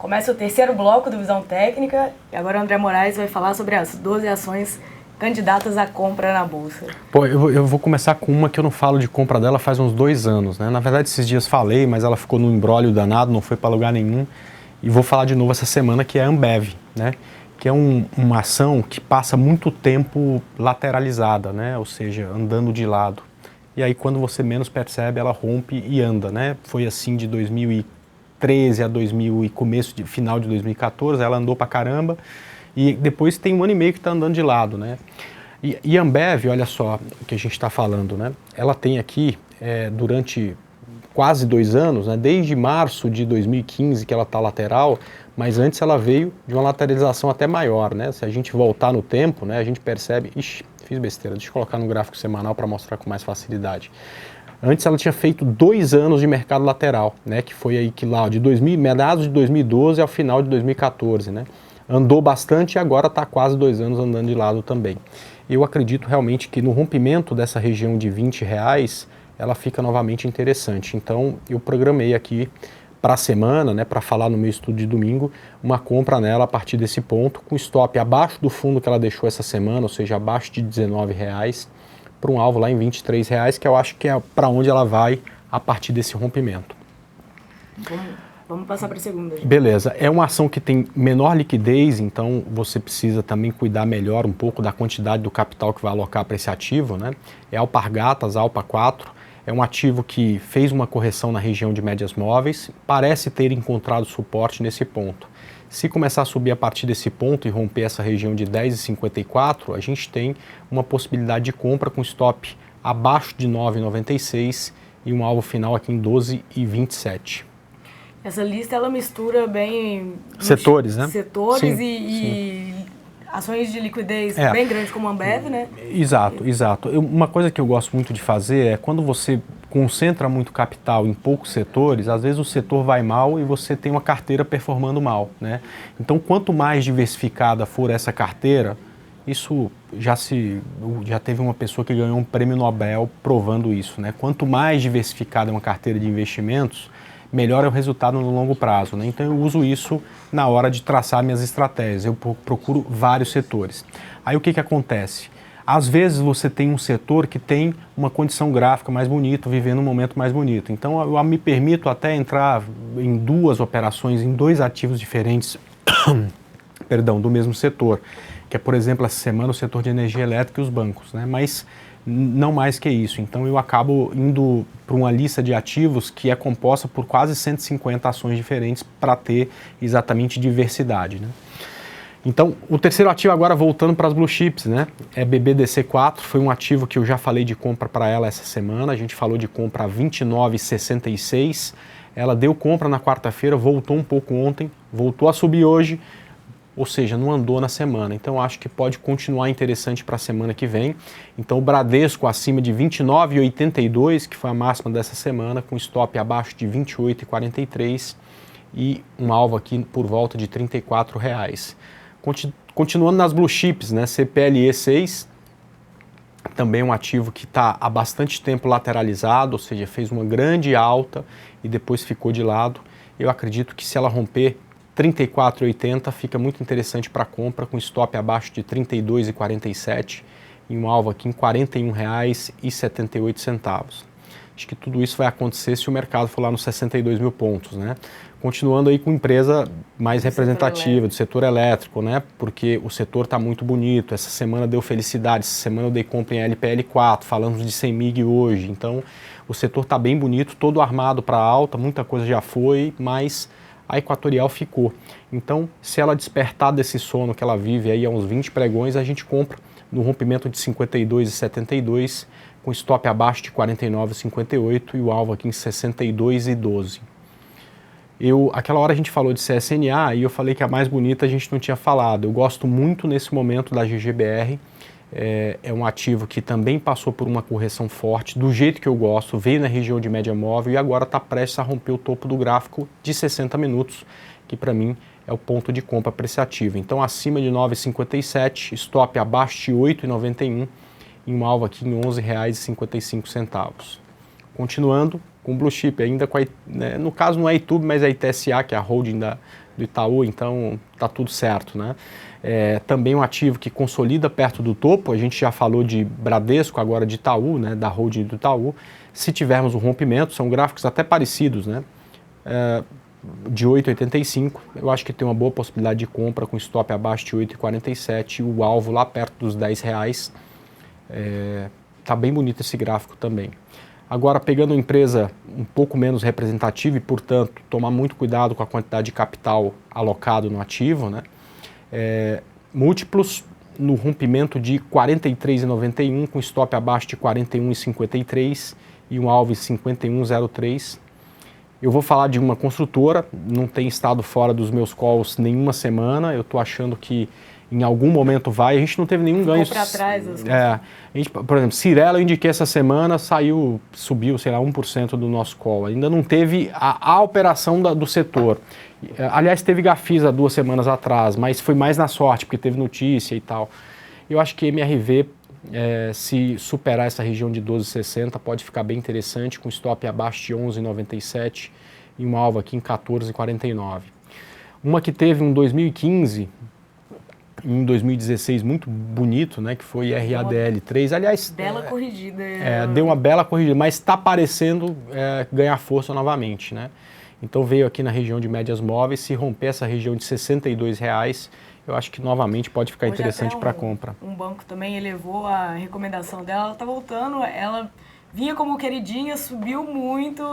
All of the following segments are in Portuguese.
Começa o terceiro bloco do Visão Técnica e agora o André Moraes vai falar sobre as 12 ações candidatas à compra na Bolsa. Pô, eu vou começar com uma que eu não falo de compra dela faz uns 2 anos, né? Na verdade, esses dias falei, mas ela ficou num imbróglio danado, não foi para lugar nenhum. E vou falar de novo essa semana, que é a Ambev, né? Que é uma ação que passa muito tempo lateralizada, né? Ou seja, andando de lado. E aí, quando você menos percebe, ela rompe e anda, né? Foi assim de 2013 a final de 2014, ela andou pra caramba. E depois tem 1 ano e meio que está andando de lado, né? E a Ambev, olha só o que a gente está falando, né? Ela tem aqui, durante quase 2 anos, né? Desde março de 2015 que ela está lateral, mas antes ela veio de uma lateralização até maior, né? Se a gente voltar no tempo, né, a gente percebe... Ixi, fiz besteira, deixa eu colocar no gráfico semanal para mostrar com mais facilidade. Antes ela tinha feito 2 anos de mercado lateral, né? Que foi aí que lá, meados de 2012 ao final de 2014, né? Andou bastante e agora está quase 2 anos andando de lado também. Eu acredito realmente que no rompimento dessa região de R$20, ela fica novamente interessante. Então eu programei aqui para a semana, né, para falar no meu estudo de domingo, uma compra nela a partir desse ponto, com stop abaixo do fundo que ela deixou essa semana, ou seja, abaixo de R$19, para um alvo lá em R$23, que eu acho que é para onde ela vai a partir desse rompimento. Vamos passar para a segunda. Beleza, é uma ação que tem menor liquidez, então você precisa também cuidar melhor um pouco da quantidade do capital que vai alocar para esse ativo, né? É Alpargatas, Alpa 4, é um ativo que fez uma correção na região de médias móveis, parece ter encontrado suporte nesse ponto. Se começar a subir a partir desse ponto e romper essa região de 10,54, a gente tem uma possibilidade de compra com stop abaixo de 9,96 e um alvo final aqui em 12,27. Essa lista, ela mistura bem... Setores, né? Setores sim, e ações de liquidez bem grandes como a Ambev, né? Exato, exato. Uma coisa que eu gosto muito de fazer é quando você concentra muito capital em poucos setores, às vezes o setor vai mal e você tem uma carteira performando mal, né? Então, quanto mais diversificada for essa carteira, isso já teve uma pessoa que ganhou um prêmio Nobel provando isso, né? Quanto mais diversificada é uma carteira de investimentos, melhor é o resultado no longo prazo, né? Então eu uso isso na hora de traçar minhas estratégias, eu procuro vários setores. Aí o que acontece? Às vezes você tem um setor que tem uma condição gráfica mais bonita, vivendo um momento mais bonito. Então eu me permito até entrar em 2 operações, em 2 ativos diferentes, perdão, do mesmo setor, que é, por exemplo, essa semana o setor de energia elétrica e os bancos, né? Mas não mais que isso. Então eu acabo indo para uma lista de ativos que é composta por quase 150 ações diferentes para ter exatamente diversidade, né? Então o terceiro ativo agora voltando para as blue chips, né? É BBDC4, foi um ativo que eu já falei de compra para ela essa semana, a gente falou de compra a 29,66, ela deu compra na quarta-feira, voltou um pouco ontem, voltou a subir hoje, ou seja, não andou na semana. Então acho que pode continuar interessante para a semana que vem. Então o Bradesco acima de 29,82, que foi a máxima dessa semana, com stop abaixo de 28,43 e um alvo aqui por volta de R$34. Continuando nas blue chips, né? CPLE 6, também um ativo que está há bastante tempo lateralizado, ou seja, fez uma grande alta e depois ficou de lado. Eu acredito que se ela romper 34,80 fica muito interessante para compra, com stop abaixo de 32,47 e um alvo aqui em R$41,78. Acho que tudo isso vai acontecer se o mercado for lá nos 62 mil pontos, né? Continuando aí com empresa mais representativa do setor elétrico, né? Porque o setor está muito bonito. Essa semana deu felicidade, essa semana eu dei compra em LPL4, falamos de CEMIG hoje. Então o setor está bem bonito, todo armado para alta, muita coisa já foi, mas a Equatorial ficou. Então, se ela despertar desse sono que ela vive aí há uns 20 pregões, a gente compra no rompimento de 52,72, com stop abaixo de 49,58 e o alvo aqui em 62,12. Aquela hora a gente falou de CSNA e eu falei que a mais bonita a gente não tinha falado. Eu gosto muito nesse momento da GGBR. É um ativo que também passou por uma correção forte, do jeito que eu gosto, veio na região de média móvel e agora está prestes a romper o topo do gráfico de 60 minutos, que para mim é o ponto de compra para esse ativo. Então acima de 9,57, stop abaixo de 8,91 e um alvo aqui em R$11,55. continuando com o Blue Chip, ainda com né, no caso não é a Itaú, mas é a ITSA, que é a holding do Itaú, então tá tudo certo, né? Também um ativo que consolida perto do topo, a gente já falou de Bradesco, agora de Itaú, né, da holding do Itaú. Se tivermos um rompimento, são gráficos até parecidos, né? De 8,85, eu acho que tem uma boa possibilidade de compra com stop abaixo de 8,47 e o alvo lá perto dos R$10. Tá bem bonito esse gráfico também. Agora, pegando uma empresa um pouco menos representativa e, portanto, tomar muito cuidado com a quantidade de capital alocado no ativo, né? Múltiplos no rompimento de 43,91 com stop abaixo de 41,53 e um alvo em 51,03. Eu vou falar de uma construtora, não tem estado fora dos meus calls nenhuma semana, eu estou achando que em algum momento vai, a gente não teve nenhum ganho. Para trás. Por exemplo, Cyrela eu indiquei essa semana, subiu, sei lá, 1% do nosso call. Ainda não teve a operação do setor. Aliás, teve Gafisa 2 semanas atrás, mas foi mais na sorte, porque teve notícia e tal. Eu acho que MRV, se superar essa região de 12,60, pode ficar bem interessante, com stop abaixo de 11,97 e um alvo aqui em 14,49. Uma que teve um 2015, em 2016 muito bonito, né, que foi RADL3. Aliás, bela corrigida. Deu uma bela corrigida, mas está parecendo ganhar força novamente, né? Então veio aqui na região de médias móveis, se romper essa região de R$62, eu acho que novamente pode ficar interessante para compra. Um banco também elevou a recomendação dela, ela está voltando, ela vinha como queridinha, subiu muito,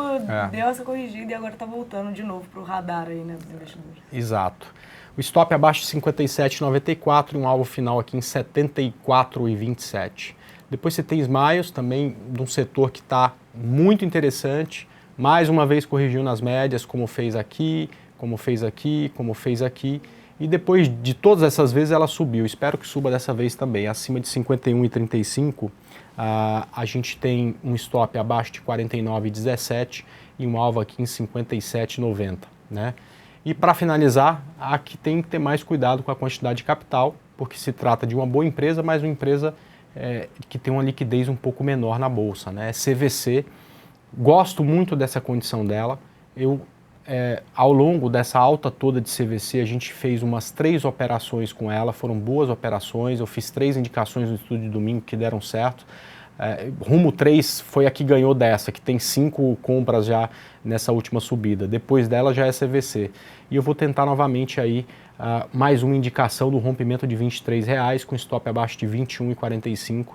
deu essa corrigida e agora está voltando de novo para o radar aí, né, dos investidores. Exato. O stop abaixo de 57,94 e um alvo final aqui em 74,27. Depois você tem Smiles, também de um setor que está muito interessante. Mais uma vez corrigiu nas médias, como fez aqui, como fez aqui, como fez aqui. E depois de todas essas vezes ela subiu. Espero que suba dessa vez também. Acima de 51,35, a gente tem um stop abaixo de 49,17 e um alvo aqui em 57,90, né? E para finalizar, aqui tem que ter mais cuidado com a quantidade de capital, porque se trata de uma boa empresa, mas uma empresa que tem uma liquidez um pouco menor na bolsa, né? CVC, gosto muito dessa condição dela. Ao longo dessa alta toda de CVC, a gente fez umas 3 operações com ela, foram boas operações, eu fiz 3 indicações no estudo de domingo que deram certo. Rumo 3 foi a que ganhou dessa, que tem 5 compras já nessa última subida. Depois dela já é CVC. E eu vou tentar novamente aí mais uma indicação do rompimento de R$23, com stop abaixo de 21,45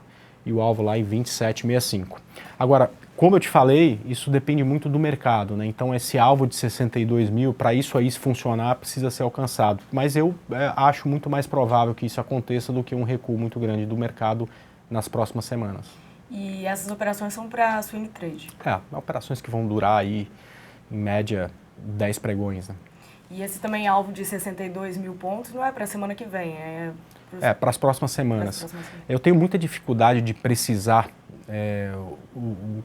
e o alvo lá em 27,65. Agora, como eu te falei, isso depende muito do mercado, né? Então esse alvo de 62 mil, para isso aí se funcionar, precisa ser alcançado. Mas eu acho muito mais provável que isso aconteça do que um recuo muito grande do mercado nas próximas semanas. E essas operações são para swing trade? Operações que vão durar aí, em média, 10 pregões, né? E esse também alvo de 62 mil pontos não é para a semana que vem, para as próximas semanas. Eu tenho muita dificuldade de precisar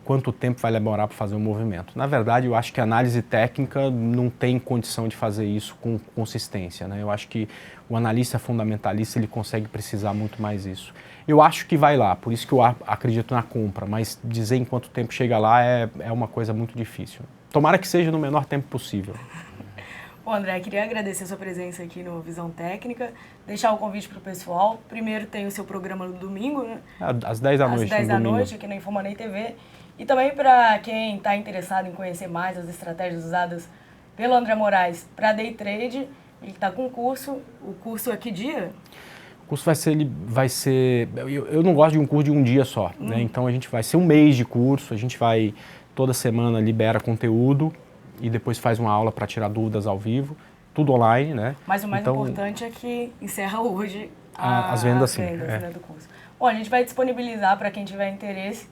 quanto tempo vai demorar para fazer um movimento. Na verdade, eu acho que a análise técnica não tem condição de fazer isso com consistência, né? Eu acho que o analista fundamentalista ele consegue precisar muito mais isso. Eu acho que vai lá, por isso que eu acredito na compra, mas dizer em quanto tempo chega lá é uma coisa muito difícil. Tomara que seja no menor tempo possível. Bom, André, queria agradecer a sua presença aqui no Visão Técnica, deixar o convite para o pessoal. Primeiro tem o seu programa no domingo, né? Às 10 da noite. Às 10 da noite, aqui na Infomoney TV. E também para quem está interessado em conhecer mais as estratégias usadas pelo André Moraes para Day Trade, ele está com curso. O curso é que dia? O curso vai ser eu não gosto de um curso de um dia só, né? Então a gente vai ser um mês de curso, a gente vai toda semana libera conteúdo e depois faz uma aula para tirar dúvidas ao vivo, tudo online, né? Mas o mais importante é que encerra hoje as vendas, sim, né, do curso. Bom, a gente vai disponibilizar para quem tiver interesse,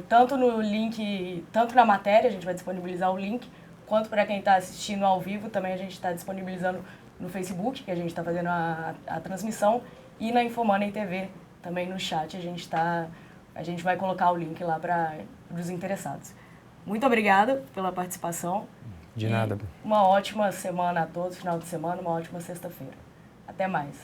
tanto no link, tanto na matéria, a gente vai disponibilizar o link, quanto para quem está assistindo ao vivo, também a gente está disponibilizando no Facebook, que a gente está fazendo a transmissão, e na Infomoney TV, também no chat, a gente vai colocar o link lá para os interessados. Muito obrigada pela participação. De nada. Uma ótima semana a todos, final de semana, uma ótima sexta-feira. Até mais.